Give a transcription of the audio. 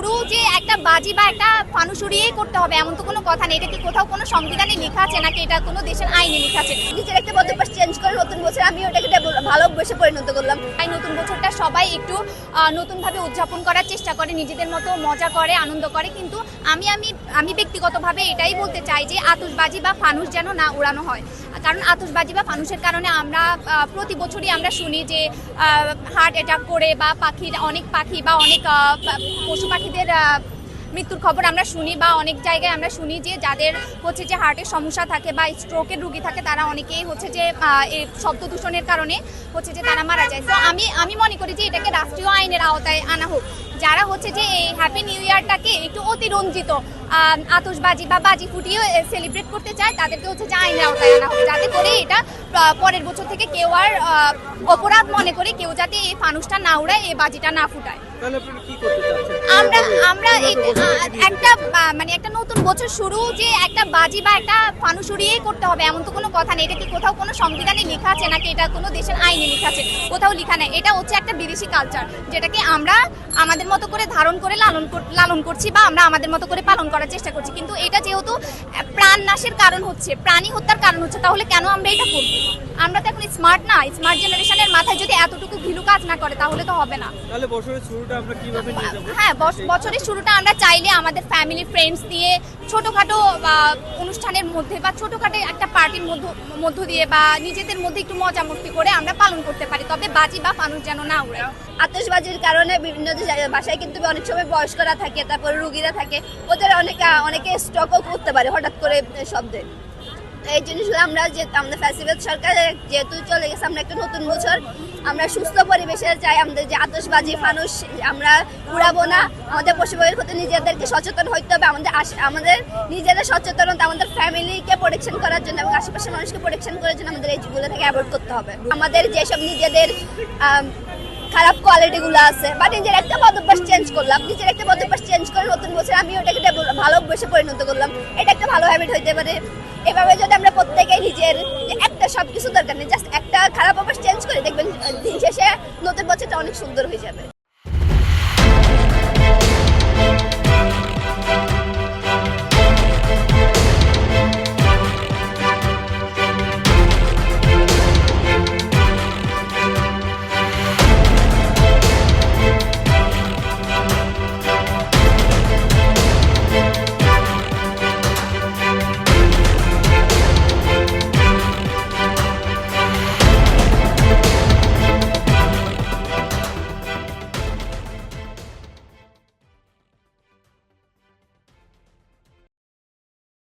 শুরু যে একটা বাজি বা একটা ফানুস উড়িয়েই করতে হবে এমন তো কোনো কথা নেই। এটা কি কোথাও কোনো সংবিধানে লেখা আছে নাকি এটা কোনো দেশের আইনে লেখা আছে? নিজের একটা বদভ্যাস চেঞ্জ করে নতুন বছর আমি ওটাকে ভালো অভ্যাসে পরিণত করলাম। তাই নতুন বছরটা সবাই একটু নতুনভাবে উদযাপন করার চেষ্টা করে, নিজেদের মতো মজা করে, আনন্দ করে। কিন্তু আমি ব্যক্তিগতভাবে এটাই বলতে চাই যে আতশবাজি বা ফানুস যেন না উড়ানো হয়। কারণ আতশবাজি বা ফানুসের কারণে আমরা প্রতি বছরই আমরা শুনি যে হার্ট অ্যাটাক করে বা অনেক পাখি বা অনেক পশু পাখিদের মৃত্যুর খবর আমরা শুনি, বা অনেক জায়গায় আমরা শুনি যে যাদের হচ্ছে যে হার্টের সমস্যা থাকে বা স্ট্রোকের রোগী থাকে তারা অনেকেই হচ্ছে যে এই শব্দ দূষণের কারণে হচ্ছে যে তারা মারা যায়। তো আমি মনে করি যে এটাকে রাষ্ট্রীয় আইনের আওতায় আনা হোক। যারা হচ্ছে যে এই হ্যাপি নিউ ইয়ারটাকে একটু অতিরঞ্জিত আতশবাজি বা বাজি ফুটিয়ে সেলিব্রেট করতে চায় তাদেরকে হচ্ছে যে আইনের আওতায় আনা হোক, যাতে করে এটা পরের বছর থেকে কেউ আর অপরাধ মনে করে কেউ যাতে এই ফানুসটা না উড়ায়, এই বাজিটা না ফুটায়। আমরা একটা নতুন বছর শুরু যে একটা বাজি বা একটা ফানুস উড়িয়েই করতে হবে এমন তো কোনো কথা নেই। এটা কি কোথাও কোনো সংবিধানে লেখা আছে নাকি এটা কোনো দেশের আইনে লেখা আছে? কোথাও লেখা নেই। এটা হচ্ছে একটা বিদেশি কালচার, যেটাকে আমরা আমাদের মতো করে ধারণ করে লালন করছি বা আমরা আমাদের মতো করে পালন করার চেষ্টা করছি। কিন্তু এটা যেহেতু প্রাণ নাশের কারণ হচ্ছে, প্রাণী হত্যার কারণ হচ্ছে, তাহলে কেন আমরা এটা করব? আমরা তো এখন স্মার্ট না। স্মার্ট জেনারেশনের মাথায় যদি এতটুকু ঘিলু কাজ না করে তাহলে তো হবে না। তাহলে বছরের শুরুটা আমরা কিভাবে নিয়ে যাব? হ্যাঁ, বছরের শুরুটা আমরা চাইলে আমাদের ফ্যামিলি ফ্রেন্ডস দিয়ে ছোটখাটো অনুষ্ঠানের মধ্যে বা ছোটখাটো একটা পার্টির মধ্য দিয়ে বা নিজেদের মধ্যে একটু মজা মস্তি করে আমরা পালন করতে পারি। তবে বাজি বা ফানুস যেন না উড়ে। আতশবাজির কারণে বিভিন্ন বাসায় কিন্তু অনেক সময় বয়স্করা থাকে, তারপরে রোগীরা থাকে, ওদের অনেকে স্ট্রোকও করতে পারে হঠাৎ করে শব্দে। এই জিনিসগুলো আমরা যে আমাদের ফেস্টিভ্যাল সরকার যেহেতু চলে গেছে, আমরা একটা নতুন বছর আমরা সুস্থ পরিবেশে চাই। আমাদের যে আতশবাজি ফানুস আমরা উড়াবো না। আমাদের পশুপাখির প্রতি নিজেদেরকে সচেতন হইতে হবে। আমাদের নিজেদের সচেতনতা আমাদের ফ্যামিলিকে প্রোটেকশন করার জন্য এবং আশেপাশের মানুষকে প্রোটেকশন করার জন্য আমাদের এইগুলো থেকে অ্যাভয়েড করতে হবে। আমাদের যেসব নিজেদের খারাপ কোয়ালিটিগুলো আছে বা নিজের একটা বদভ্যাস চেঞ্জ করলাম, নিজের একটা বদভ্যাস চেঞ্জ করে নতুন বছর আমি ওটাকে ভালো অভ্যাসে পরিণত করলাম। এটা একটা ভালো হ্যাবিট হইতে পারে। এভাবে যদি আমরা প্রত্যেকেই নিজের একটা সবকিছু দরকার নেই, জাস্ট একটা খারাপ অভ্যাস চেঞ্জ করে দেখবেন দিন শেষে নতুন বছরটা অনেক সুন্দর হয়ে যাবে।